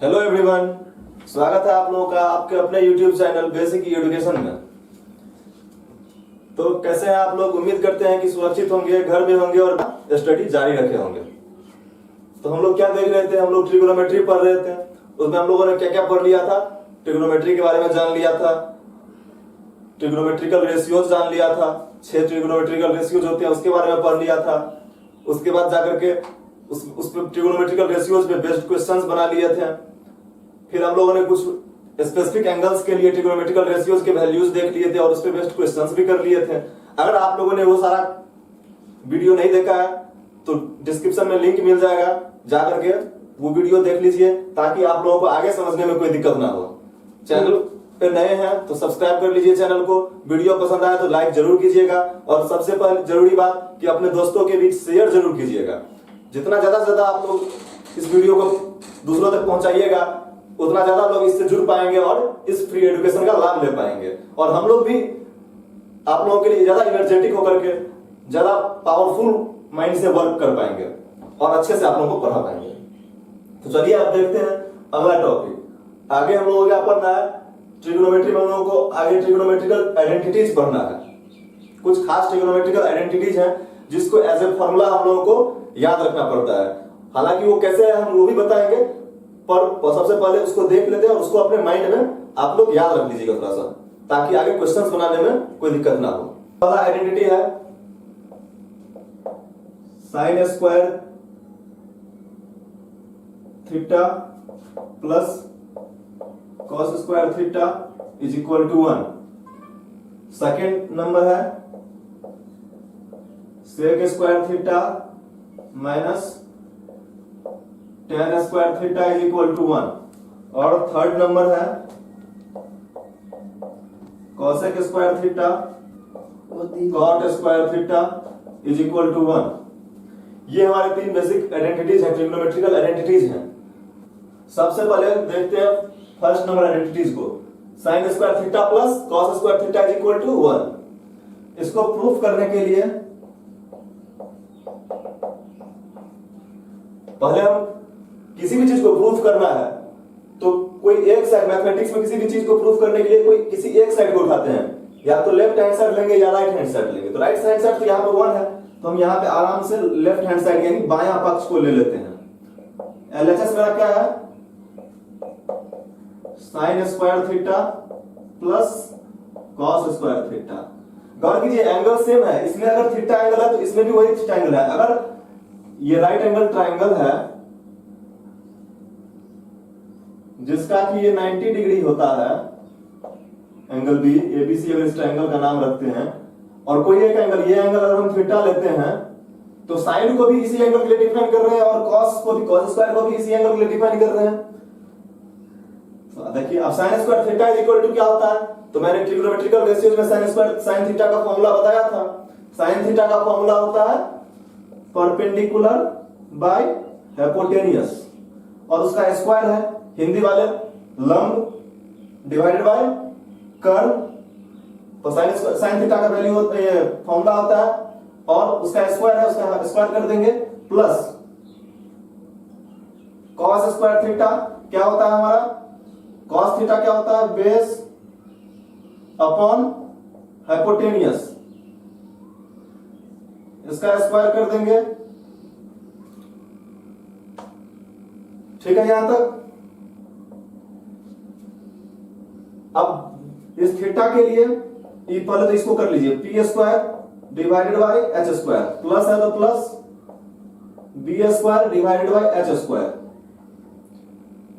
Hello everyone, स्वागत है आप लोगों का आपके अपने YouTube चैनल बेसिक एजुकेशन में। तो कैसे हैं आप लोग? उम्मीद करते हैं कि सुरक्षित होंगे, घर में होंगे और स्टडी जारी रखे होंगे। तो हम लोग क्या देख रहे थे? हम लोग ट्रिग्नोमेट्री पढ़ रहे थे। उसमें हम लोगों ने क्या क्या पढ़ लिया था? ट्रिग्नोमेट्री के बारे में जान लिया था, ट्रिग्नोमेट्रिकल रेशियोज जान लिया था, 6 ट्रिग्नोमेट्रिकल रेशियोज होते हैं उसके बारे में पढ़ लिया था। उसके बाद जाकर के उस ट्रिग्नोमेट्रिकल रेशियोज पे बेस्ड क्वेश्चंस बना लिए थे। फिर हम लोगों ने कुछ स्पेसिफिक एंगल्स के लिए ट्रिग्नोमेट्रिकल रेशियोज के वैल्यूज देख लिए थे और उस पे बेस्ड क्वेश्चंस भी कर लिए थे। अगर आप लोगों ने वो सारा वीडियो नहीं देखा है तो डिस्क्रिप्शन में लिंक मिल जाएगा, जाकर के वो वीडियो देख लीजिए ताकि आप लोगों को आगे समझने में कोई दिक्कत ना हो। चैनल पे नए हैं तो सब्सक्राइब कर लीजिए चैनल को। वीडियो पसंद आए तो लाइक जरूर कीजिएगा और सबसे पहले जरूरी बात कि अपने दोस्तों के बीच शेयर जरूर कीजिएगा। जितना ज्यादा से ज्यादा आप लोग इस वीडियो को दूसरों तक पहुंचाइएगा उतना ज्यादा लोग इससे जुड़ पाएंगे और इस फ्री एजुकेशन का लाभ ले पाएंगे और हम लोग भी आप लोगों के लिए ज्यादा एनर्जेटिक होकर के ज्यादा पावरफुल माइंड से वर्क कर पाएंगे और अच्छे से आप लोगों को पढ़ा पाएंगे। तो चलिए आप देखते हैं अगला टॉपिक। आगे हम लोगों को क्या पढ़ना है? ट्रिग्नोमेट्री में हम लोगों को आगे ट्रिग्नोमेट्रिकल आइडेंटिटीज पढ़ना है। कुछ खास ट्रिग्नोमेट्रिकल आइडेंटिटीज हैं जिसको एज ए फॉर्मूला हम लोगों को याद रखना पड़ता है। हालांकि वो कैसे है हम वो भी बताएंगे, पर सबसे पहले उसको देख लेते हैं और उसको अपने माइंड में आप लोग याद रख लीजिएगा थोड़ा सा, ताकि आगे क्वेश्चंस बनाने में कोई दिक्कत ना हो। पहला आइडेंटिटी है sine square theta plus cos square theta is equal to 1। Second number है sec square theta minus tan square theta is equal to 1। और थर्ड नंबर है cosec square theta cot square theta is equal to 1। ये हमारे तीन basic identities हैं, trigonometrical identities हैं। सबसे पहले देखते हैं फर्स्ट नंबर आइडेंटिटीज को। Sine square theta plus cos square theta is equal to 1। इसको प्रूफ करने के लिए पहले हम किसी भी चीज को प्रूफ करना है तो कोई एक साइड, मैथमेटिक्स में किसी भी चीज को प्रूफ करने के लिए कोई किसी एक साइड को उठाते हैं, या तो लेफ्ट हैंड साइड लेंगे या राइट हैंड साइड लेंगे। तो राइट हैंड साइड तो यहाँ पे 1 है तो हम यहाँ पे आराम से लेफ्ट हैंड साइड यानी बायां पक्ष को ले लेते हैं। एलएचएस मेरा क्या है? Sine square theta plus cos square theta. गौर कीजिए एंगल सेम है, इसमें अगर थीटा एंगल है तो इसमें भी वही थीटा एंगल है। अगर ये राइट एंगल ट्राइंगल है जिसका कि ये 90 डिग्री होता है, एंगल बी एबीसी, अगर इस ट्रायंगल का नाम रखते हैं और कोई एक एंगल, ये एंगल अगर हम थीटा लेते हैं तो साइन को भी इसी एंगल के लिए डिफाइन कर रहे हैं और कॉस को भी, कॉस स्क्वायर को भी इसी एंगल के लिए डिफाइन कर रहे हैं। तो देखिए अब sine square theta is equal to क्या होता है? तो मैंने ट्रिग्नोमेट्रिकल रेशियोज में साइन स्क्वायर साइन थीटा का फॉर्मूला बताया था। साइन थीटा का फॉर्मूला होता है परपेंडिकुलर बाय हाइपोटेनियस और उसका स्क्वायर है हिंदी वाले लंब डिवाइडेड बाय कर्व। तो साइन थीटा का वैल्यू होता है, फॉर्मूला होता है और उसका स्क्वायर है, उसका स्क्वायर कर देंगे प्लस कॉस स्क्वायर थीटा क्या होता है हमारा? कॉस थीटा क्या होता है? Base upon hypotenuse. इसका स्क्वायर कर देंगे। ठीक है यहां तक। अब इस थीटा के लिए पहले तो इसको कर लीजिए, P square divided by H square, plus है तो plus B square divided by H square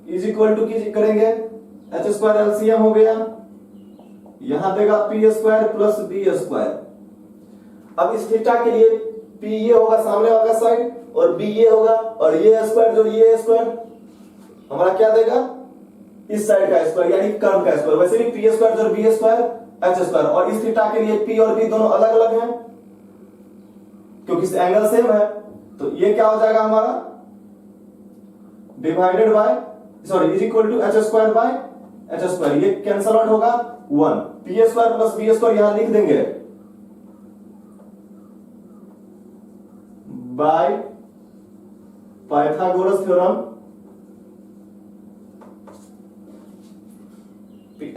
is equal to करेंगे एच स्क्वायर एलसीएम हो गया, यहां देगा P square plus B square. अब इस थीटा के लिए पी ये होगा सामने वाला साइड और बी ये होगा और ये स्क्वायर जो ये स्क्वायर हमारा क्या देगा? इस साइड का स्क्वायर यानी कर्व का स्क्वायर। वैसे भी पी स्क्वायर और बी स्क्वायर एच स्क्वायर, और इस थीटा के लिए पी और बी दोनों अलग अलग हैं क्योंकि एंगल सेम है। तो ये क्या हो जाएगा हमारा? Divided by sorry is equal to H square by H square. ये कैंसल आउट होगा 1। P square plus B square यहां लिख देंगे by Pythagoras theorem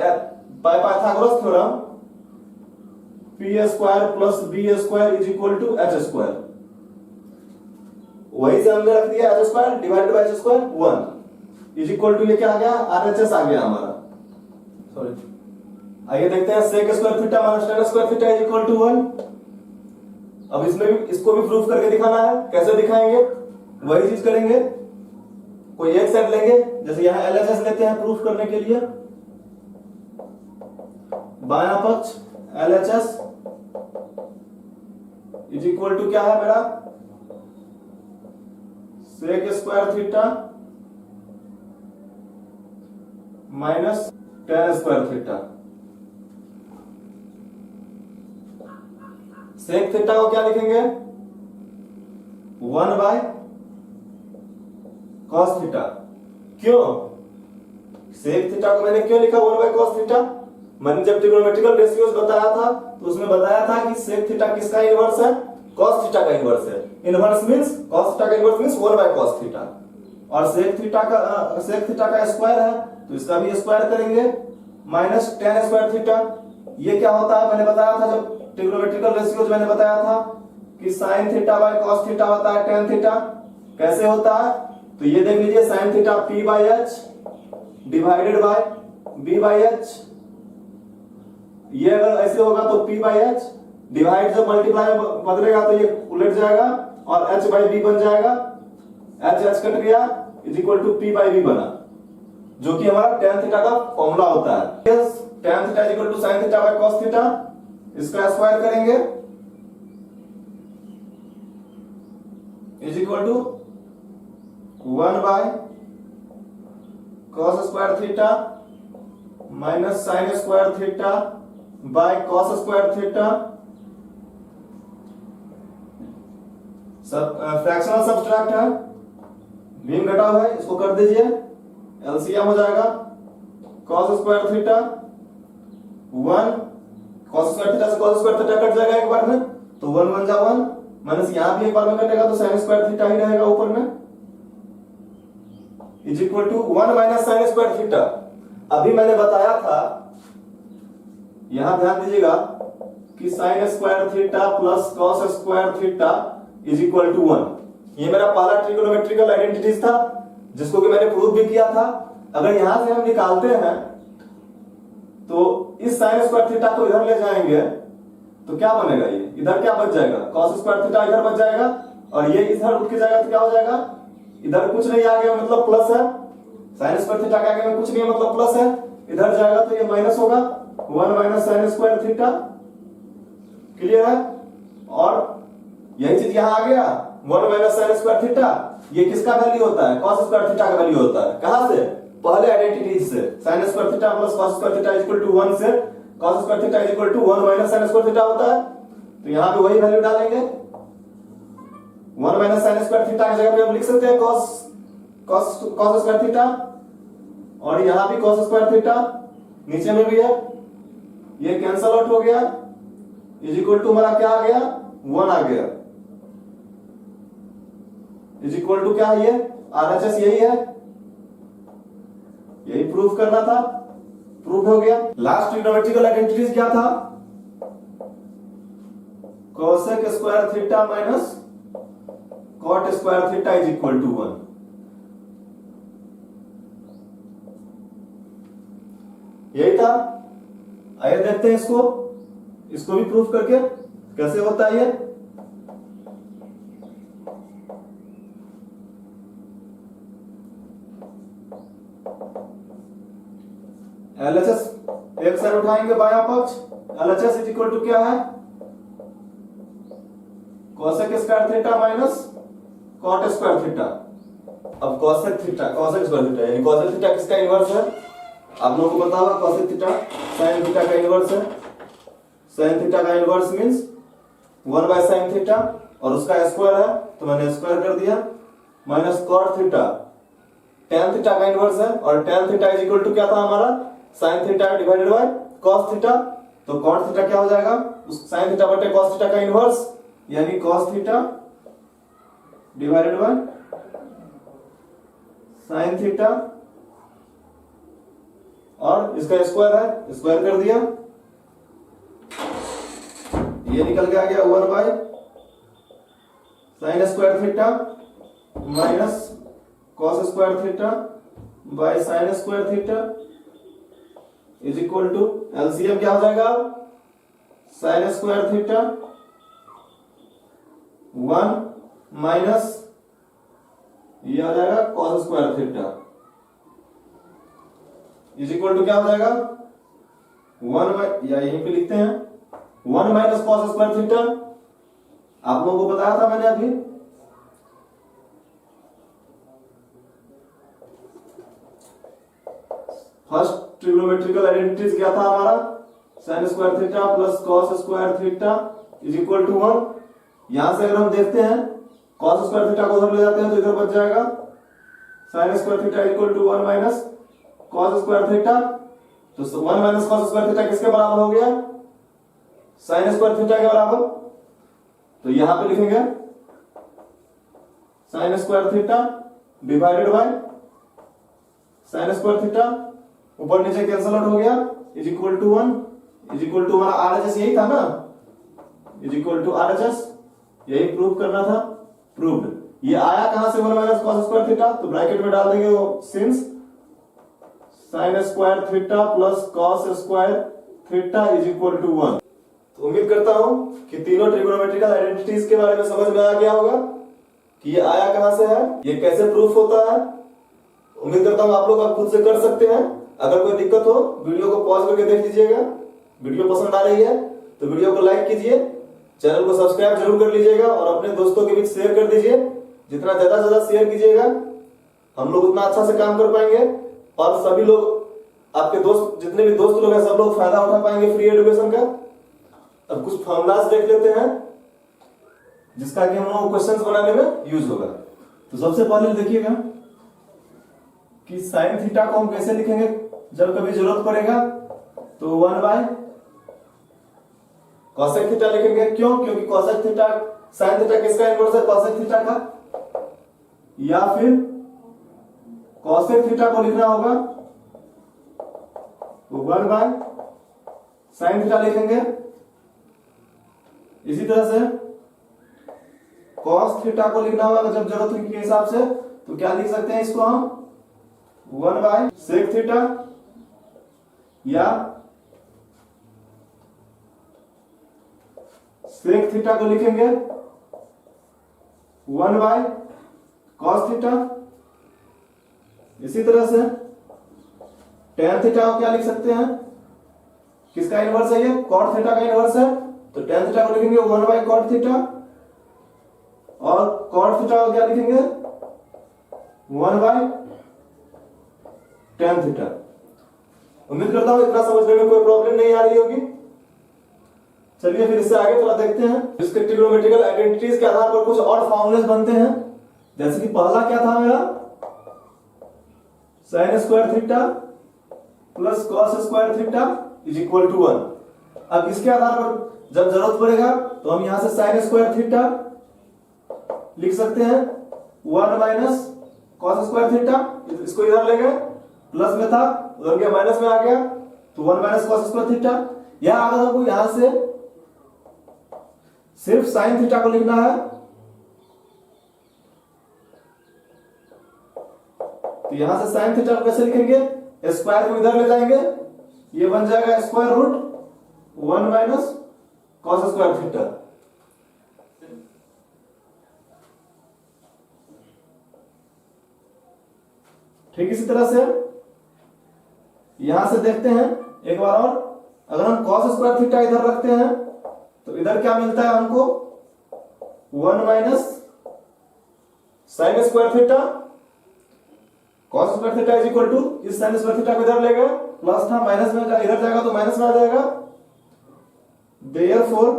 by Pythagoras theorem p square plus b square is equal to h square, वही से हमने रख दिया h square divided by h square 1 is equal to ये क्या आ गया RHS आ गया हमारा। सॉरी, आइए देखते हैं sec square theta minus tan square theta is equal to 1। अब इसमें भी इसको भी प्रूफ करके दिखाना है। कैसे दिखाएंगे? वही चीज करेंगे, कोई एक सेट लेंगे, जैसे यहां LHS लेते हैं प्रूफ करने के लिए। बायां पक्ष LHS इज इक्वल टू क्या है मेरा sec square theta minus tan square theta. Sec theta को क्या लिखेंगे 1 बाय कॉस थीटा। क्यों सेक थीटा को मैंने क्यों लिखा 1 बाय कॉस थीटा? मैंने जब ट्रिग्नोमेट्रिकल रेशियोज बताया था तो उसमें बताया था कि सेक थीटा किसका इनवर्स है? कॉस थीटा का इनवर्स है। इनवर्स मींस कॉस थीटा का inverse means 1 by cos theta, और सेक थीटा का स्क्वायर है तो इसका भी स्क्वायर करेंगे माइनस tan स्क्वायर थीटा। ये क्या होता है मैंने बताया था जब ट्रिग्नोमेट्रिकल रेशियोज मैंने बताया था कि sin theta by cos theta होता है tan थीटा। कैसे होता है? तो ये देख लीजिए sin theta p by h divided by b by h। ये अगर ऐसे होगा तो p बाय h डिवाइड जब मल्टीप्लाई में बदलेगा तो ये उलट जाएगा और h बाय b बन जाएगा। h कट गया is equal to p by b बना, जो कि हमारा tan थीटा का फॉर्मूला होता है। tan theta is equal to sin theta by cos theta, इसका स्क्वायर करेंगे is equal to 1 by cos square theta minus sin square theta by cos square theta. सब फ्रैक्शनल सब्ट्रैक्ट है, बीम घटा हुआ है, इसको कर दीजिए, एलसीएम हो जाएगा cos square theta 1 cos square theta से cos स्क्वायर थीटा कट जाएगा एक बार में, तो 1 1 जा 1 माइनस यहां भी एक बार में कटेगा तो sin स्क्वायर थीटा ही रहेगा ऊपर में is equal to 1 minus sin square theta. अभी मैंने बताया था, यहां ध्यान दीजिएगा कि sin square theta plus cos square theta is equal to 1। ये मेरा पहला ट्रिगोनोमेट्रिकल आइडेंटिटीज था जिसको कि मैंने प्रूव भी किया था। अगर यहां से हम निकालते हैं तो इस sin स्क्वायर थीटा को इधर ले जाएंगे तो क्या बनेगा? ये इधर क्या बच जाएगा? cos स्क्वायर थीटा इधर बच जाएगा और ये इधर उठ के जाएगा तो क्या हो जाएगा? इधर कुछ नहीं आ गया मतलब प्लस है, sin स्क्वायर थीटा के आगे में कुछ नहीं है मतलब प्लस है, इधर जाएगा तो ये माइनस होगा 1 minus sin square theta. Clear है? और यही चीज यहां आ गया 1 माइनस sin स्क्वायर थीटा, ये किसका वैल्यू होता है? cos स्क्वायर थीटा का वैल्यू होता है। कहां से? पहले आइडेंटिटीज से, sin square theta plus cos square theta equal to 1 से cos square theta equal to 1 minus sin square theta होता है। तो यहां पे वही वैल्यू डालेंगे 1 माइनस sin स्क्वायर थीटा की जगह पे हम लिख सकते हैं cos स्क्वायर थीटा, और यहां भी cos स्क्वायर थीटा, नीचे में भी है, ये कैंसल आउट हो गया इज इक्वल टू हमारा क्या आ गया 1 आ गया इज इक्वल टू क्या है? ये RHS यही है, यही प्रूफ करना था, प्रूफ हो गया। लास्ट ट्रिग्नोमेट्रिकल आइडेंटिटीज क्या था? cosec square theta minus cot square theta is equal to 1। यही था। आइए देखते हैं इसको भी प्रूफ करके कैसे होता है ये। LHS एक साइड उठाएंगे बायां पक्ष, LHS इज इक्वल टू क्या है? cosec square theta minus cot square theta. अब cosec स्क्वायर थीटा यानी cosec थीटा किसका इनवर्स है? आप लोगों को पता होगा cosec थीटा sin थीटा का इनवर्स है। sin थीटा का inverse means 1 by sin theta और उसका स्क्वायर है तो मैंने स्क्वायर कर दिया minus cot theta tan theta का इनवर्स है, और tan theta is equal to क्या था हमारा? sin theta divided bye cos theta. तो cot थीटा क्या हो जाएगा? उस sin थीटा बटे cos थीटा का इनवर्स यानी cos theta divided by sin theta और इसका स्क्वायर है, स्क्वायर कर दिया, ये निकल के आ गया 1 by sine square theta minus cos square theta by sine square theta is equal to LCM क्या हो जाएगा, साइन स्क्वायर थीटा 1 माइनस ये आ जाएगा cos square theta is equal to क्या हो जाएगा 1 या यहीं पे लिखते हैं 1 माइनस कॉस स्क्वायर थीटा। आप लोगों को बताया था मैंने अभी, फर्स्ट ट्रिग्नोमेट्रिकल आइडेंटिटीज क्या था हमारा, sine square theta plus cos square theta is equal to 1। यहां से अगर हम देखते हैं कॉस स्क्वायर थीटा को उधर ले जाते हैं तो इधर बच जाएगा sine square theta equal to 1 minus cos square theta. तो 1 माइनस कॉस स्क्वायर थीटा किसके बराबर हो गया, साइन स्क्वायर थीटा के बराबर। तो यहां पे लिखेंगे sine square theta divided by sine square theta, ऊपर नीचे कैंसल आउट हो गया, is equal to 1, is equal to हमारा आरएचएस यही था ना, इज इक्वल टू आरएचएस, यही प्रूव करना था, प्रूव्ड। ये आया कहां से 1 माइनस कॉस स्क्वायर थीटा, तो ब्रैकेट में डाल देंगे वो since sine square theta plus cos square theta is equal to 1। तो उम्मीद करता हूं कि तीनों ट्रिगोनोमेट्रिकल आइडेंटिटीज के बारे में समझ में आ गया होगा कि ये आया कहां से है, ये कैसे प्रूफ होता है। उम्मीद करता हूं आप लोग आप खुद से कर सकते हैं। अगर कोई दिक्कत हो वीडियो को पॉज करके देख लीजिएगा, वीडियो पसंद आ रही है तो वीडियो को लाइक कीजिए, चैनल को सब्सक्राइब जरूर कर लीजिएगा और अपने दोस्तों के बीच शेयर कर दीजिए। जितना ज्यादा से ज्यादा शेयर कीजिएगा हम लोग उतना अच्छा से काम कर पाएंगे और सभी लोग, आपके दोस्त जितने भी दोस्त लोग हैं सब लोग फायदा उठा पाएंगे फ्री एजुकेशन का। अब कुछ फॉर्मूलाज देख लेते हैं जिसका कि हम लोग क्वेश्चंस बनाने में यूज होगा। तो सबसे पहले देखिएगा कि साइन थीटा को हम कैसे लिखेंगे जब कभी जरूरत पड़ेगा, तो 1 बाय कॉसेक थीटा लिखेंगे। क्यों, क्योंकि कॉसेक थीटा साइन थीटा किसका इनवर्स है, कॉसेक थीटा का, या फिर कॉसेक थीटा को लिखना होगा तो 1 बाय साइन थीटा लिखेंगे। इसी तरह से कॉस थीटा को लिखना होगा जब जरूरत के हिसाब से, तो क्या लिख सकते हैं इसको हम 1 बाय सेक थीटा, या सेक थीटा को लिखेंगे 1 बाय कॉस थीटा। इसी तरह से टेन थीटा को क्या लिख सकते हैं, किसका इनवर्स है ये, कॉट थीटा का इनवर्स है, तो टेन थीटा को लिखेंगे 1 बाय कॉट थीटा, और कॉट थीटा को क्या लिखेंगे 1 बाय टेन थीटा। उम्मीद करता हूं इतना समझने में कोई प्रॉब्लम नहीं आ रही होगी। चलिए फिर इससे आगे थोड़ा देखते हैं। इसके ट्रिग्नोमेट्रिकल आइडेंटिटीज के आधार पर कुछ और फॉर्मूलेस बनते हैं, जैसे कि पहला क्या था मेरा, sine square theta plus cos square theta is equal to 1। अब इसके आधार पर जब जरूरत पड़ेगा तो हम यहां से साइन स्क्वायर थीटा लिख सकते हैं 1 माइनस कॉस स्क्वायर थीटा, इसको इधर ले गए, प्लस में था उधर गया माइनस में आ गया, तो 1 माइनस कॉस स्क्वायर थीटा। या अगर हमको यहां से सिर्फ साइन थीटा को लिखना है तो यहां से साइन थीटा को कैसे लिखेंगे, स्क्वायर को इधर ले जाएंगे, ये बन जाएगा square root 1 minus cos square theta. ठीक इसी तरह से यहां से देखते हैं एक बार और, अगर हम कॉस स्क्वायर थीटा इधर रखते हैं तो इधर क्या मिलता है हमको 1 minus sine square theta, cos square theta is equal to, इस साइन स्क्वायर थीटा को इधर ले गए, प्लस था माइनस में इधर जाएगा तो माइनस में आ जाएगा, therefore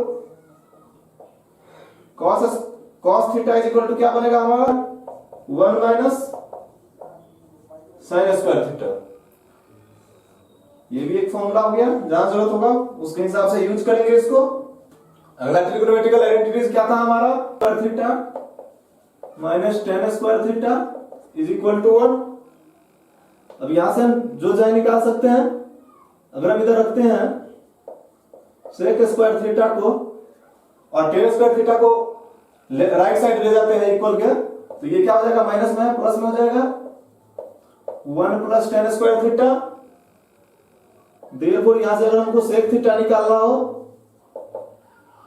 cos theta is equal to क्या बनेगा हमारा 1 माइनस साइन स्क्वायर थीटा। ये भी एक फॉर्मूला हो गया, जहां जरूरत होगा उसके हिसाब से यूज करेंगे इसको। अगला ट्रिग्नोमेट्रिकल आइडेंटिटीज क्या था हमारा, square theta minus tan square theta is equal to 1। अब यहां से हम जो जाए निकाल सकते हैं। अगर हम इधर रखते हैं सेक स्क्वायर थीटा को और टेन स्क्वायर थीटा को राइट साइड ले जाते हैं इक्वल के, तो ये क्या हो जाएगा, माइनस में है प्लस में हो जाएगा 1 plus tan square theta. Therefore यहां से अगर हमको सेक थीटा निकालना हो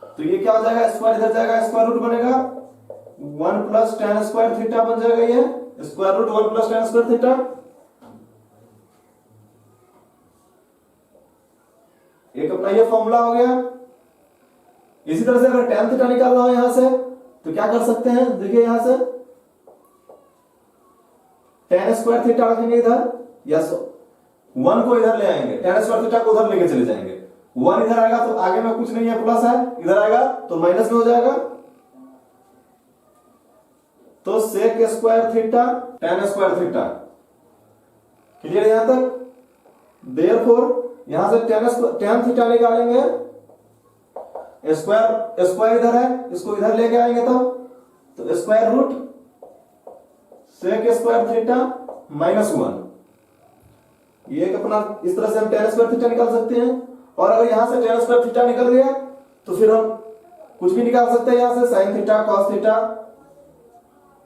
तो ये क्या हो जाएगा, स्क्वायर इधर जाएगा, स्क्वायर रूट बनेगा 1 प्लस टेन स्क्वायर थीटा बन जाएगा, ये square root 1 plus tan square theta. एक अपना ये फॉर्मूला हो गया। इसी तरह से अगर टेन थीटा निकालना हो यहां से तो क्या कर सकते हैं, देखिए यहां से टेन स्क्वायर थीटा रखेंगे इधर, या 1 को इधर ले आएंगे, टेन स्क्वायर थीटा को उधर लेके चले जाएंगे। 1 इधर आएगा तो आगे में कुछ नहीं है, प्लस है, इधर आएगा तो माइनस में हो जाएगा। तो sec square theta tan square theta, clear यहां तक। देयरफॉर यहां से टेन थीटा निकालेंगे, स्क्वायर इधर है, इसको इधर लेके आएंगे तो square root sec square theta minus 1। ये एक अपना इस तरह से हम टेन स्क्वायर थीटा निकाल सकते हैं। और अगर यहां से टेन स्क्वायर थीटा निकल गया तो फिर हम कुछ भी निकाल सकते हैं यहां से, साइन थीटा कॉस थीटा।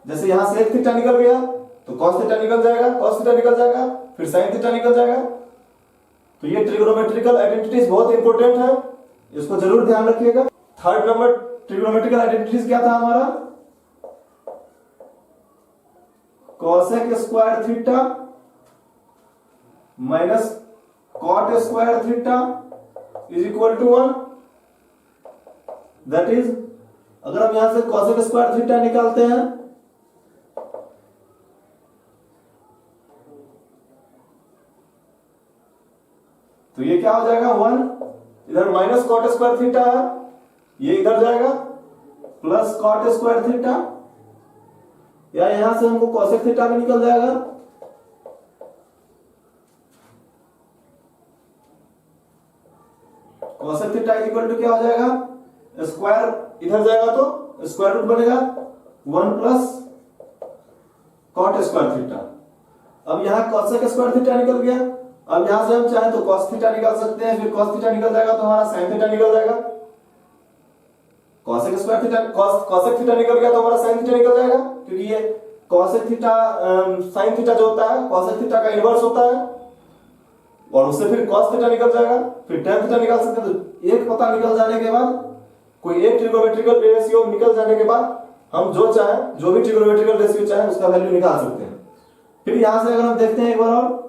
जैसे यहां से एक थीटा निकल गया तो कॉस थीटा निकल जाएगा, कॉस थीटा निकल जाएगा, फिर साइन थीटा निकल जाएगा। तो ये ट्रिगोनोमेट्रिकल आइडेंटिटीज बहुत इंपॉर्टेंट है, इसको जरूर ध्यान रखिएगा। थर्ड नंबर ट्रिगोनोमेट्रिकल आइडेंटिटीज क्या था हमारा, cosec square theta minus cot square theta is equal to 1। That is, अगर हम यहां से कॉसेक स्क्वायर थीटा निकालते हैं तो ये क्या हो जाएगा 1, इधर माइनस कॉट स्क्वायर थीटा है, ये इधर जाएगा प्लस कॉट स्क्वायर थीटा, या यहां से हमको कॉसेक थीटा भी निकल जाएगा। Cosec theta is equal to क्या हो जाएगा, स्क्वायर इधर जाएगा तो स्क्वायर रूट बनेगा 1 प्लस कॉट स्क्वायर थीटा। अब यहां कॉसेक स्क्वायर थीटा निकल गया। अब यहां से हम चाहे तो कॉस थीटा निकाल सकते हैं, फिर कॉस थीटा निकल जाएगा तो हमारा साइन थीटा निकल जाएगा। Cosec square theta cosec theta निकल गया तो हमारा साइन थीटा निकल जाएगा, क्योंकि ये कॉसेक थीटा साइन थीटा जो होता है कॉसेक थीटा का इनवर्स होता है, और उससे फिर कॉस थीटा निकल जाएगा, फिर tan थीटा निकाल सकते हैं। तो एक पता निकल जाने के बाद, कोई एक ट्रिगोनोमेट्रिकल रेशियो निकल जाने के बाद हम जो चाहे, जो भी ट्रिगोनोमेट्रिकल रेशियो चाहे उसका वैल्यू निकाल सकते हैं। फिर यहां से अगर हम देखते हैं एक बार और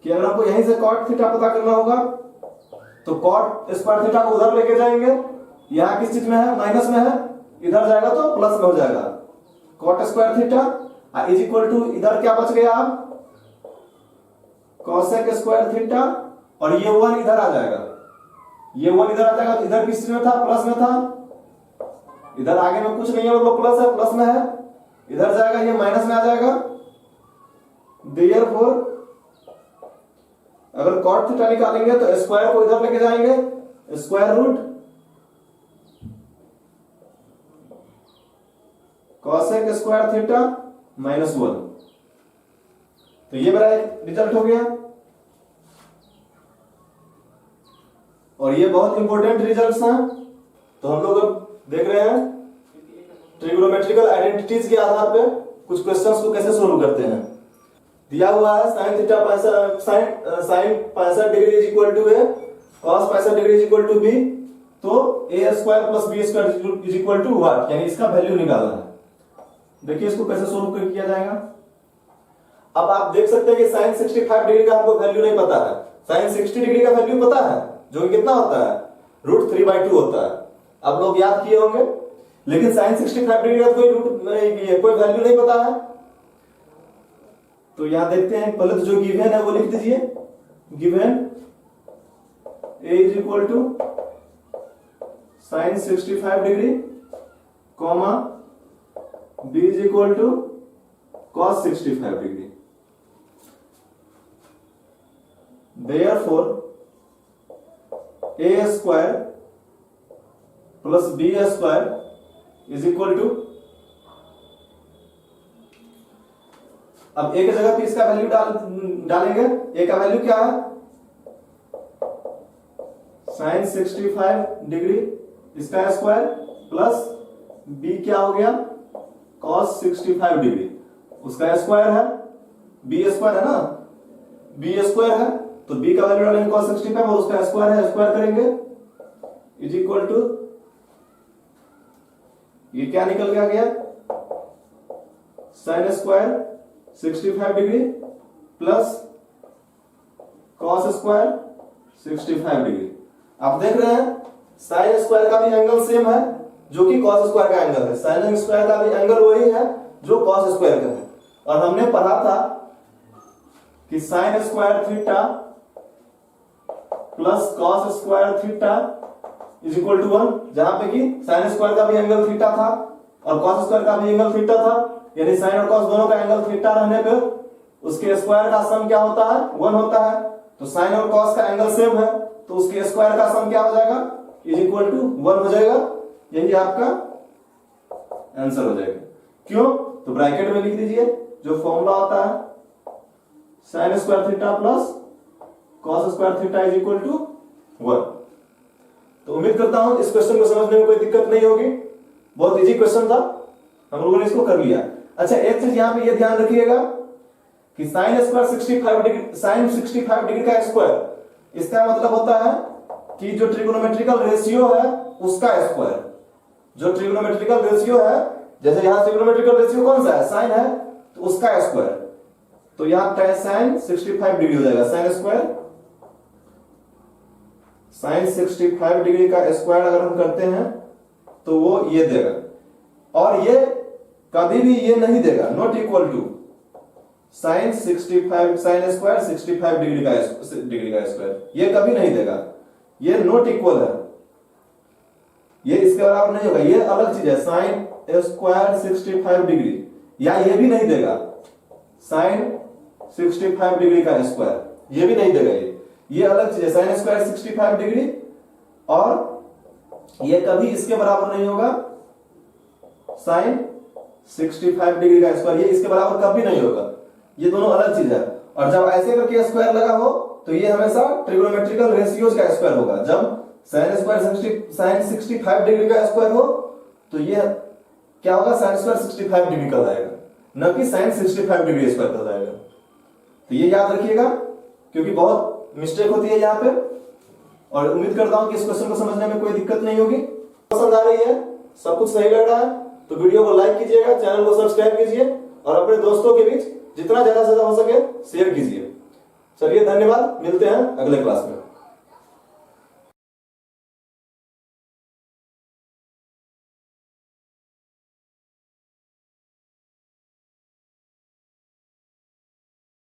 कि अगर हमको यहीं से कॉट थीटा पता करना होगा तो कॉट स्क्वायर थीटा को उधर लेके जाएंगे, यहां किस चीज में है, माइनस में है, इधर जाएगा तो प्लस में हो जाएगा। Cot square theta is equal to, इधर क्या बच गया आप, कॉसेक स्क्वायर थीटा, और ये 1 इधर आ जाएगा, ये 1 इधर आ जाएगा। तो इधर किस में था, प्लस में था, इधर आगे में कुछ नहीं है, वो प्लस है, प्लस में है, इधर जाएगा, ये माइनस में आ जाएगा। देयरफॉर अगर कॉट थीटा निकालेंगे तो स्क्वायर को इधर लेके जाएंगे, square root cosec square theta minus 1। तो ये मेरा एक रिजल्ट हो गया, और ये बहुत इंपॉर्टेंट रिजल्ट्स हैं। तो हम लोग अब देख रहे हैं ट्रिगोनोमेट्रिकल आइडेंटिटीज के आधार पे कुछ क्वेश्चंस को कैसे सोल्व करते हैं। दिया हुआ है sine theta 65 degree is equal to a, cos 65 degree is equal to b, तो a square plus B square is equal to what, यानी इसका वैल्यू निकालना है। देखिए इसको कैसे सोल्व किया जाएगा। अब आप देख सकते हैं कि साइन 65 डिग्री का हमको वैल्यू नहीं पता है। साइन 60 डिग्री का वैल्यू पता है, जो कि कितना होता है, √3/2 होता है। आप लोग याद किए होंगे, लेकिन साइन 65 डिग्री का कोई वैल्यू नहीं पता है। तो यहां देखते हैं, पहले तो जो गिवन है वो लिख दीजिए, given a is equal to sine 65 degree comma b is equal to cos 65 degree. Therefore a square plus b square is equal to, अब ए की जगह पे इसका वैल्यू डालेंगे। ए का वैल्यू क्या है, साइन 65 डिग्री इसका स्क्वायर प्लस बी क्या हो गया, कॉस 65 डिग्री उसका स्क्वायर है, बी स्क्वायर है ना, बी स्क्वायर है तो बी का वैल्यू डालेंगे cos 65 और उसका स्क्वायर है, स्क्वायर करेंगे इज इक्वल टू, ये क्या निकल के आ गया, sign square 65 degree plus cos square 65 degree. आप देख रहे हैं साइन स्क्वायर का भी एंगल सेम है जो कि कॉस स्क्वायर का एंगल है, साइन स्क्वायर का भी एंगल वही है जो कॉस स्क्वायर का है। और हमने पढ़ा था कि sine square theta plus cos square theta is equal to 1, जहां पे कि साइन स्क्वायर का भी एंगल थीटा था और कॉस स्क्वायर का भी एंगल थीटा था, यानी साइन और कॉस दोनों का एंगल थीटा रहने पे उसके स्क्वायर का सम क्या होता है, 1 होता है। तो साइन और कॉस का एंगल सेम है तो उसके स्क्वायर का सम क्या हो जाएगा, इज इक्वल टू 1 हो जाएगा। यही आपका आंसर हो जाएगा। क्यों, तो ब्रैकेट में लिख दीजिए जो फॉर्मूला होता है, sine square theta plus cos square theta is equal to 1। तो उम्मीद करता हूं इस क्वेश्चन को समझने में कोई दिक्कत नहीं होगी, बहुत इजी क्वेश्चन था, हम लोगों ने इसको कर लिया। अच्छा एक चीज यहां पे ये ध्यान रखिएगा कि sine square 65 degree, sine 65 degree का स्क्वायर, इसका मतलब होता है कि जो ट्रिगोनोमेट्रिकल रेशियो है उसका स्क्वायर, जो ट्रिगोनोमेट्रिकल रेशियो है, जैसे यहां ट्रिगोनोमेट्रिकल रेशियो कौन सा है, साइन है, तो उसका स्क्वायर, तो यहां tan साइन 65 डिग्री हो जाएगा, साइन स्क्वायर साइन 65 डिग्री का स्क्वायर अगर हम करते हैं तो वो ये देगा, और ये कभी भी ये नहीं देगा, not equal to sine 65 sine square 65 degree का स्क्वायर, ये कभी नहीं देगा, ये नॉट इक्वल है, ये इसके बराबर नहीं होगा, ये अलग चीज है, साइन स्क्वायर 65 डिग्री, या ये भी नहीं देगा साइन 65 डिग्री का स्क्वायर, ये भी नहीं देगा, ये अलग चीज है, साइन स्क्वायर 65 डिग्री, और ये कभी इसके बराबर नहीं होगा साइन 65 डिग्री का स्क्वायर, ये इसके बराबर कभी नहीं होगा, ये दोनों अलग चीज है। और जब ऐसे करके स्क्वायर लगा हो तो ये हमेशा ट्रिगोनोमेट्रिकल रेशियोज का स्क्वायर होगा, जब साइन स्क्वायर साइन 65 डिग्री का स्क्वायर हो तो ये क्या होगा, साइन स्क्वायर 65 डिग्री का जाएगा, न कि साइन 65 डिग्री स्क्वायर का जाएगा। तो ये याद रखिएगा क्योंकि बहुत मिस्टेक होती है यहाँ पे, और उम्मीद करता हूं कि इस क्वेश्चन को समझने में कोई दिक्कत नहीं होगी। पसंद आ रही है, सब कुछ सही लग रहा है तो वीडियो को लाइक कीजिएगा, चैनल को सब्सक्राइब कीजिए और अपने दोस्तों के बीच जितना ज्यादा से ज्यादा हो सके शेयर कीजिए। चलिए धन्यवाद, मिलते हैं अगले क्लास में।